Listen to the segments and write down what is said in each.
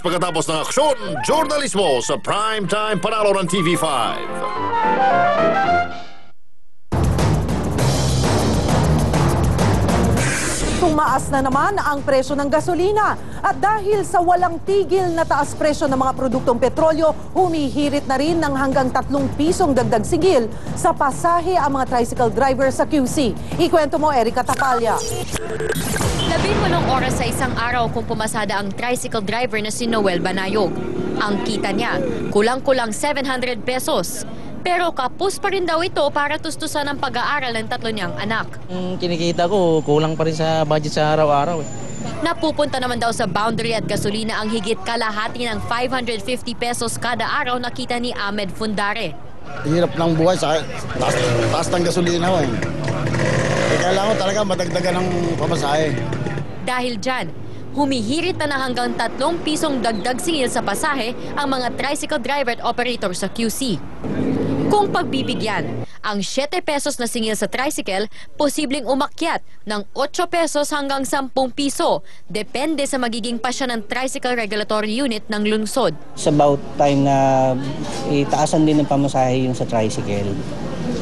Pagkatapos ng aksyon, journalismo sa primetime panalo ng TV5. Tumaas na naman ang presyo ng gasolina at dahil sa walang tigil na taas presyo ng mga produktong petrolyo, humihirit na rin ng hanggang 3 pisong dagdag sigil sa pasahe ang mga tricycle driver sa QC. Ikwento mo, Erica Tapalya. 18 oras sa isang araw kung pumasada ang tricycle driver na si Noel Banayog. Ang kita niya, kulang-kulang 700 pesos. Pero kapos pa rin daw ito para tustusan ang pag-aaral ng 3 niyang anak. Kinikita ko, kulang pa rin sa budget sa araw-araw. Napupunta naman daw sa boundary at gasolina ang higit kalahati ng 550 pesos kada araw, nakita ni Ahmed Fundare. Hirap ng buhay sa taas ng gasolina. Kailangan ko talaga madagdagan ng pamasahe. Dahil dyan, humihirit na hanggang 3 pisong dagdag singil sa pasahe ang mga tricycle driver at operator sa QC. Kung pagbibigyan, ang 7 pesos na singil sa tricycle, posibleng umakyat ng 8 pesos hanggang 10 piso. Depende sa magiging pasya ng Tricycle Regulatory Unit ng lungsod. It's about time na itaasan din ng pamasahe yung sa tricycle.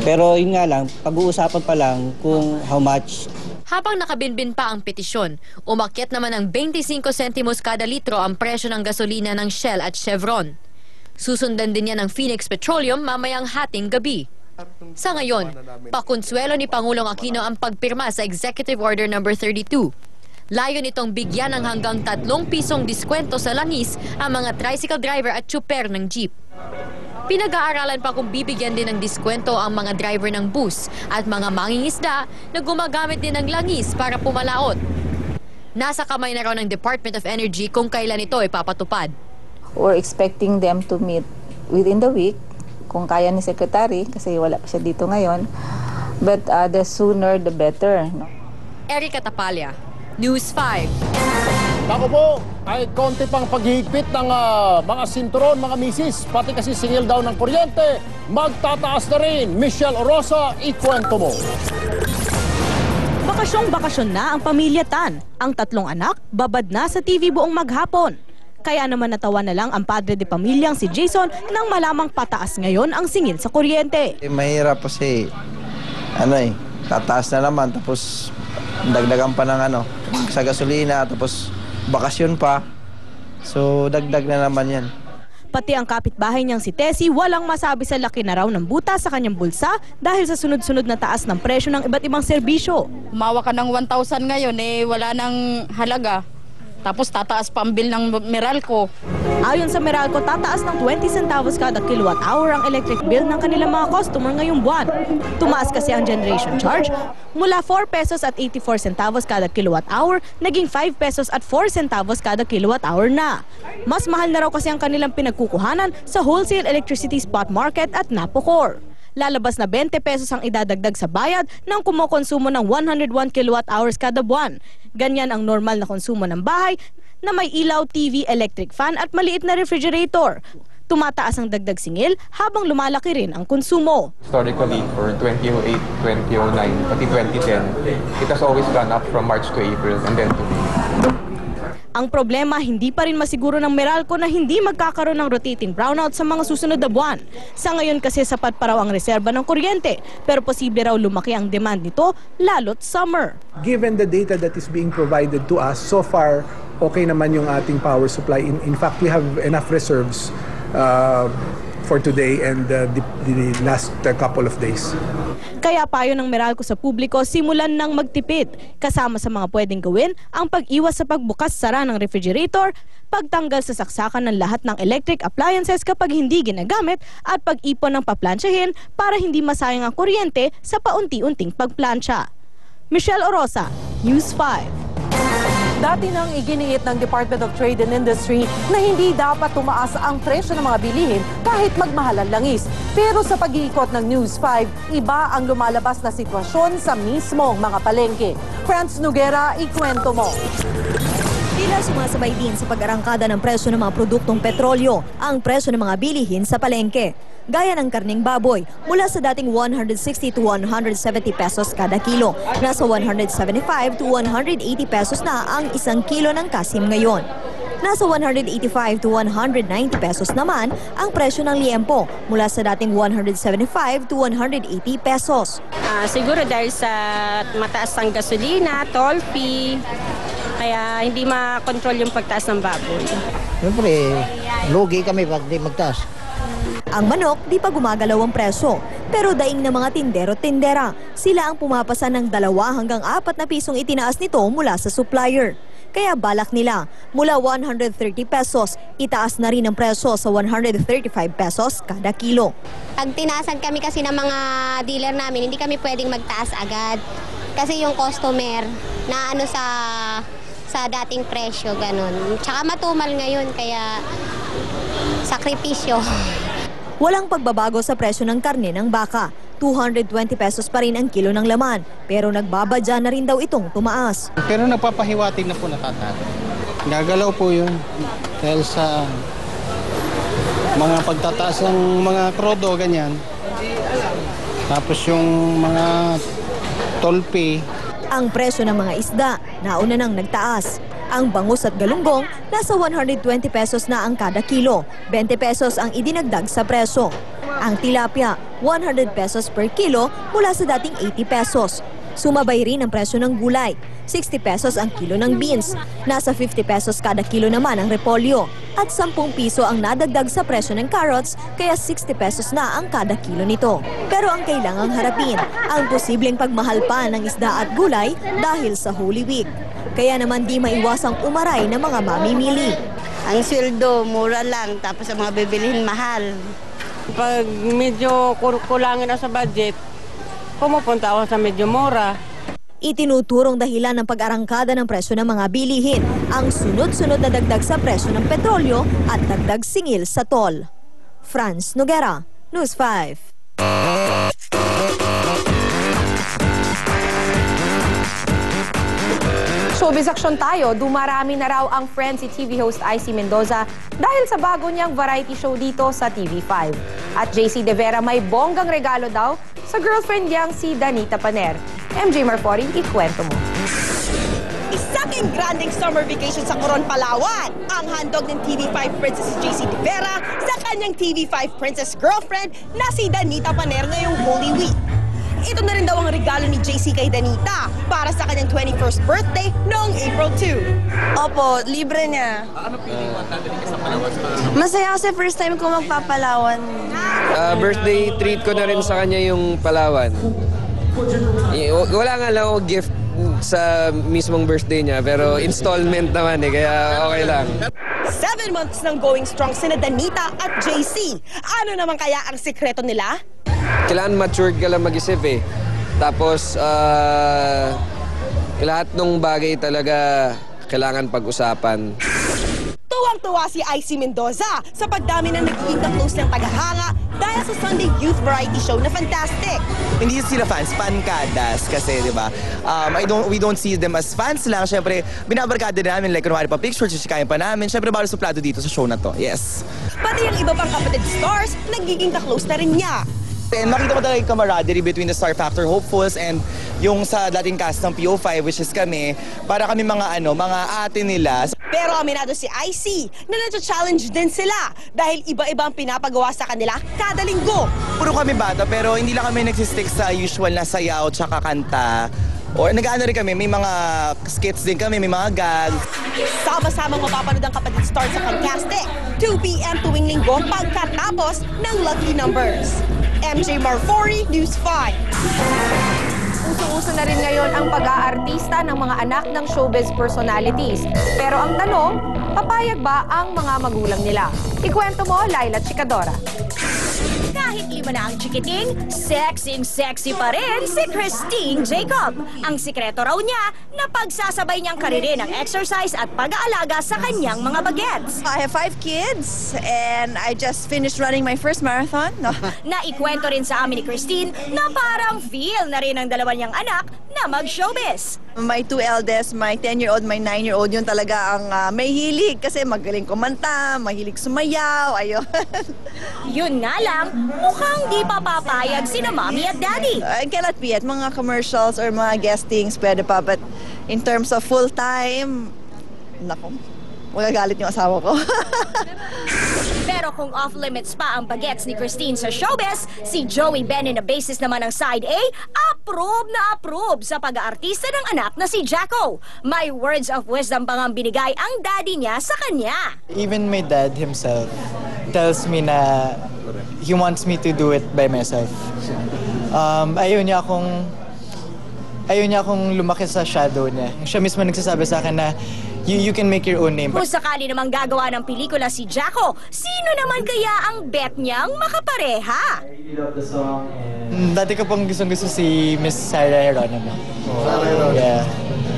Pero yun nga lang, pag-uusapan pa lang kung how much. Habang nakabinbin pa ang petisyon, umakyat naman ng 25 sentimos kada litro ang presyo ng gasolina ng Shell at Chevron. Susundan din yan ng Phoenix Petroleum mamayang hating gabi. Sa ngayon, pakonsuelo ni Pangulong Aquino ang pagpirma sa Executive Order No. 32. Layo nitong bigyan ng hanggang 3 pisong diskwento sa langis ang mga tricycle driver at tsuper ng jeep. Pinag-aaralan pa kung bibigyan din ng diskwento ang mga driver ng bus at mga mangingisda na gumagamit din ng langis para pumalaot. Nasa kamay na raw ng Department of Energy kung kailan ito ipapatupad. We're expecting them to meet within the week, kung kaya ni Secretary, kasi wala pa siya dito ngayon. But the sooner, the better. No? Erica Tapalya, News 5. Ako po, kahit konti pang paghihigpit ng mga sinturon, mga misis, pati kasi singil daw ng kuryente, magtataas na rin. Michelle Orosa, ikwento mo. Bakasyong-bakasyon na ang pamilya Tan. Ang 3 anak, babad na sa TV buong maghapon. Kaya naman natawa na lang ang padre de pamilyang si Jason nang malamang pataas ngayon ang singil sa kuryente. Mahirap kasi tataas na naman tapos dagdagan pa ng sa gasolina tapos bakasyon pa. So dagdag na naman yan. Pati ang kapitbahay niyang si Tessie walang masabi sa laki na raw ng buta sa kanyang bulsa dahil sa sunod-sunod na taas ng presyo ng iba't ibang serbisyo. Umawa ka ng 1,000 ngayon wala nang halaga. Tapos tataas pa ang bill ng Meralco. Ayon sa Meralco, tataas ng 20 centavos kada kilowatt hour ang electric bill ng kanilang mga customer ngayong buwan. Tumaas kasi ang generation charge mula 4 pesos at 84 centavos kada kilowatt hour, naging 5 pesos at 4 centavos kada kilowatt hour na. Mas mahal na raw kasi ang kanilang pinagkukuhanan sa wholesale electricity spot market at Napocor. Lalabas na 20 pesos ang idadagdag sa bayad ng kumokonsumo ng 101 kilowatt hours kada buwan. Ganyan ang normal na konsumo ng bahay na may ilaw, TV, electric fan at maliit na refrigerator. Tumataas ang dagdag singil habang lumalaki rin ang konsumo. Historically, for 2008, 2009, pati 2010, it has always gone up from March to April and then to May. Ang problema, hindi pa rin masiguro ng Meralco na hindi magkakaroon ng rotating brownout sa mga susunod na buwan. Sa ngayon kasi sapat pa raw ang reserba ng kuryente, pero posible raw lumaki ang demand nito lalo't summer. Given the data that is being provided to us, so far okay naman yung ating power supply. In fact, we have enough reserves for today and the last couple of days. Kaya payo ng Meralco sa publiko, simulan ng magtipid. Kasama sa mga pwedeng gawin, ang pag-iwas sa pagbukas-sara ng refrigerator, pagtanggal sa saksakan ng lahat ng electric appliances kapag hindi ginagamit, at pag-ipon ng paplansyahin para hindi masayang ang kuryente sa paunti-unting pagplansya. Michelle Orosa, News 5. Dati nang iginiit ng Department of Trade and Industry na hindi dapat tumaas ang presyo ng mga bilihin kahit magmahal ang langis. Pero sa pag-iikot ng News 5, iba ang lumalabas na sitwasyon sa mismong mga palengke. Franz Noguera, ikwento mo. Tila sumasabay din sa pag-arangkada ng presyo ng mga produktong petrolyo ang presyo ng mga bilihin sa palengke. Gaya ng karning baboy, mula sa dating 160 to 170 pesos kada kilo, nasa 175 to 180 pesos na ang 1 kilo ng kasim ngayon. Nasa 185 to 190 pesos naman ang presyo ng liempo mula sa dating 175 to 180 pesos. Siguro dahil sa mataas ang gasolina, toll fee, kaya hindi makontrol yung pagtaas ng baboy. Siyempre, lugi kami pag di magtaas. Ang manok di pa gumagalaw ang presyo. Pero daing na mga tindero-tindera, sila ang pumapasa ng 2 hanggang 4 na pisong itinaas nito mula sa supplier. Kaya balak nila, mula 130 pesos, itaas na rin ang presyo sa 135 pesos kada kilo. Pag tinaasan kami kasi ng mga dealer namin, hindi kami pwedeng magtaas agad. Kasi yung customer na ano sa dating presyo, ganun. Tsaka matumal ngayon, kaya sakripisyo. Walang pagbabago sa presyo ng karne ng baka. 220 pesos pa rin ang kilo ng laman. Pero nagbabadya na rin daw itong tumaas. Pero nagpapahiwatig na po natataas. Gagalaw po yun dahil sa mga pagtataas ng mga krodo, ganyan. Tapos yung mga tolpe. Ang presyo ng mga isda, nauna nang nagtaas. Ang bangus at galunggong, nasa 120 pesos na ang kada kilo. 20 pesos ang idinagdag sa presyo. Ang tilapia, 100 pesos per kilo mula sa dating 80 pesos. Sumabay rin ang presyo ng gulay. 60 pesos ang kilo ng beans. Nasa 50 pesos kada kilo naman ang repolyo. At 10 piso ang nadagdag sa presyo ng carrots, kaya 60 pesos na ang kada kilo nito. Pero ang kailangang harapin, ang posibleng pagmahal pa ng isda at gulay dahil sa Holy Week. Kaya naman di maiwasang umaray ng mga mamimili. Ang sweldo, mura lang, tapos ang mga bibilihin mahal. Pag medyo kulangin na sa budget, pumupunta ako sa medyo mura. Itinuturong dahilan ng pag-arangkada ng presyo ng mga bilihin ang sunod-sunod na dagdag sa presyo ng petrolyo at dagdag singil sa toll. Franz Noguera, News 5. Showbiz action tayo, dumarami na raw ang friend si TV host IC Mendoza dahil sa bago niyang variety show dito sa TV5. At JC De Vera may bonggang regalo daw sa girlfriend niyang si Danita Paner. MJ Marfori, ikwento mo. Isang engranding summer vacation sa Coron, Palawan. Ang handog ng TV5 Princess JC De Vera sa kanyang TV5 Princess girlfriend na si Danita Paner ngayong Holy Week. Ito na rin daw ang regalo ni JC kay Danita para sa kanyang 21st birthday noong April 2. Opo, libre niya. Ano feeling mo? Dadali ka sa Palawan? Masaya kasi first time ko magpapalawan. Birthday treat ko na rin sa kanya yung Palawan. Wala nga lang ako gift sa mismong birthday niya, pero installment naman kaya okay lang. 7 months nang going strong sina Danita at JC. Ano naman kaya ang sikreto nila? Kailangan matured ka lang mag-isip Tapos, lahat ng bagay talaga kailangan pag-usapan. Tuwang-tuwa si IC Mendoza sa pagdami ng nagiging ka-close ng tagahanga dahil sa Sunday Youth Variety Show na Fantastic. Hindi sila fans, fankadas kasi, di ba? We don't see them as fans lang. Siyempre, binabarkada namin, like, kunwari pa pictures, sisikayin pa namin. Siyempre, bawal suplado dito sa show na to. Yes. Pati yung iba pang kapatid stars, nagiging ka-close na rin niya. And makita mo talaga yung camaraderie between the Star Factor hopefuls and yung sa dating cast ng PO5, which is kami, para kami mga ate nila. Pero aminado si IC na na-challenge din sila dahil iba-iba ang pinapagawa sa kanila kada linggo. Puro kami bata pero hindi lang kami nagsistick sa usual na sayaw tsaka kanta. Or nag-ano rin kami, may mga skits din kami, may mga gags. Sama-samang mapapanood ang kapatid stars sa Fantastic. 2 p.m. tuwing linggo pagkatapos ng Lucky Numbers. MJ Marfori, News 5. Uso-uso na rin ngayon ang pag-aartista ng mga anak ng showbiz personalities. Pero ang tanong, papayag ba ang mga magulang nila? Ikwento mo, Laila Chikadora. Kahit 5 na ang chikiting, sexy pa rin si Christine Jacob. Ang sikreto raw niya na pagsasabay niyang karirin ang exercise at pag-aalaga sa kanyang mga bagets. I have 5 kids and I just finished running my first marathon. No. Naikwento rin sa amin ni Christine na parang feel na rin ang dalawa niyang anak na mag-showbiz. My 2 eldest, my 10-year-old, my 9-year-old, yun talaga ang may hilig kasi magaling kumanta, mahilig sumayaw, ayun. Yun nga lang, mukhang di pa papayag sina mommy at daddy. I cannot be at mga commercials or mga guestings, pwede pa, but in terms of full-time, nako, magagalit yung asawa ko. Pero kung off-limits pa ang bagets ni Christine sa showbiz, si Joey Benny na basis naman ng Side A, approve sa pag-aartista ng anak na si Jacko. May words of wisdom pang ang binigay ang daddy niya sa kanya. Even my dad himself tells me na he wants me to do it by myself. Ayaw niya akong lumaki sa shadow niya. Siya mismo nagsasabi sa akin na you can make your own name. Kung sakali namang gagawa ng pelikula si Jacko, sino naman kaya ang bet niyang makapareha? Dati ko pong gustong-gusto si Miss Sarah Geronimo. Yeah.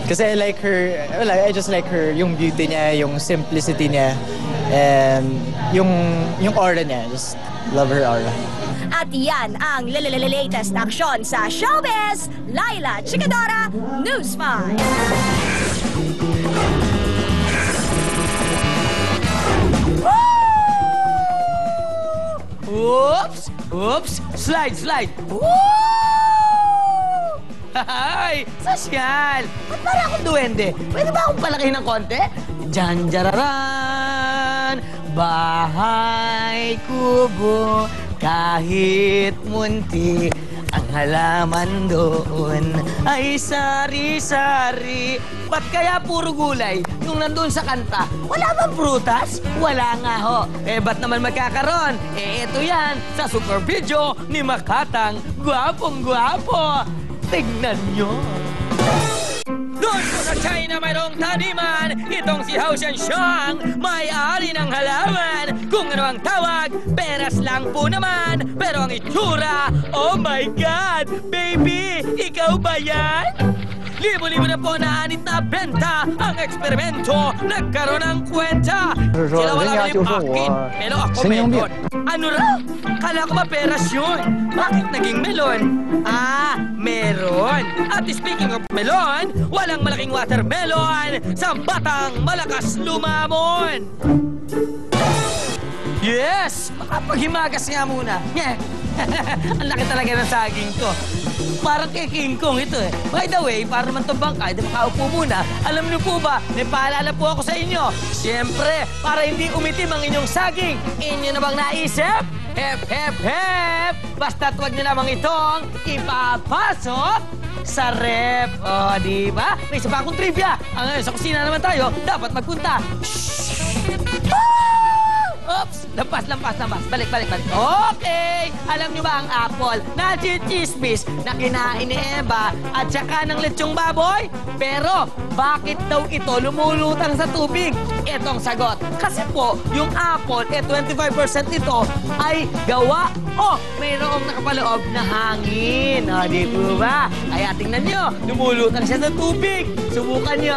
Kasi I like her, I just like her, yung beauty niya, yung simplicity niya, and yung aura niya. Just love her aura. At yan ang latest action sa showbiz. Laila Chikadora, News 5. Oops! Slide! Woo! Hay! Sosyal! Ba't para akong duwende? Pwede ba akong palakihin ng konti? Janjararan! Bahay kubo, kahit munti ang halaman doon ay sari-sari. Ba't kaya puro gulay? Yung nandun sa kanta, wala bang prutas? Wala nga ho. Ba't naman magkakaroon? Ito yan, sa super video ni Makatang. Gwapong-gwapo. Tignan nyo. Doon po sa China mayroong taniman. Itong si Hao Shanxiang, may-ari ng halaman. Kung ano ang tawag, peras lang po naman. Pero ang itsura, oh my God! Baby, ikaw ba yan? Libo-libo na po na anit na benta ang eksperimento. Nagkaroon ng kwenta. Sila wala rin akin, pero ako meron. Ano raw? Kala ko ba peras yun? Bakit naging melon? Meron. At speaking of melon, walang malaking watermelon sa batang malakas lumamon. Yes! Makapaghimagas nga muna. Ang laki talaga ng saging ko. Parang kay King Kong ito eh. By the way, para naman itong bangkay, makaupo muna. Alam niyo po ba, may paalala po ako sa inyo. Siyempre, para hindi umitim ang inyong saging, inyo na bang naisip? Hep, hep, hep! Basta't huwag niyo namang itong ipapasok sa rep. O, di ba? May isa pa akong trivia. Sa kusina naman tayo, dapat magpunta. Oops! Lampas. Balik. Okay! Alam niyo ba ang apple na chismis na kinain ni Eva at saka ng lechong baboy? Pero, bakit daw ito lumulutang sa tubig? Ito ang sagot. Kasi po, yung apple, 25% ito ay gawa o mayroong nakapaloob na hangin. Di po ba? Kaya tingnan niyo, lumulutang siya sa tubig. Subukan niyo.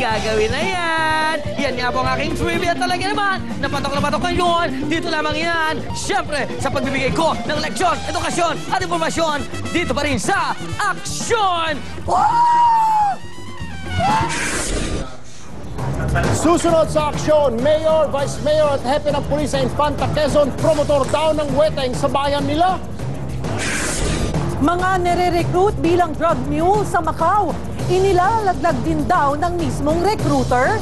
Gagawin na yan. Yan nga po ang aking trivia talaga naman. Napatok ngayon. Dito lamang yan. Siyempre, sa pagbibigay ko ng leksyon, edukasyon at impormasyon, dito pa rin sa Aksyon! Susunod sa aksyon, Mayor, Vice Mayor at Hepe ng Pulis sa Infanta Quezon, promotor daw ng weteng sa bayan nila. Mga nire-recruit bilang drug mule sa Macau, inilalaglag din daw ng mismong recruiter.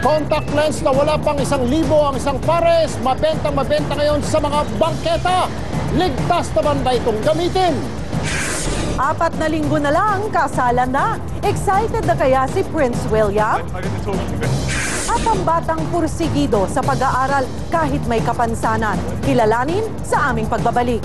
Contact lens na wala pang 1,000 ang isang pares, mabenta ngayon sa mga bangketa. Ligtas naman ba itong gamitin? 4 na linggo na lang, kasalan na. Excited na kaya si Prince William? At ang batang pursigido sa pag-aaral kahit may kapansanan. Kilalanin sa aming pagbabalik.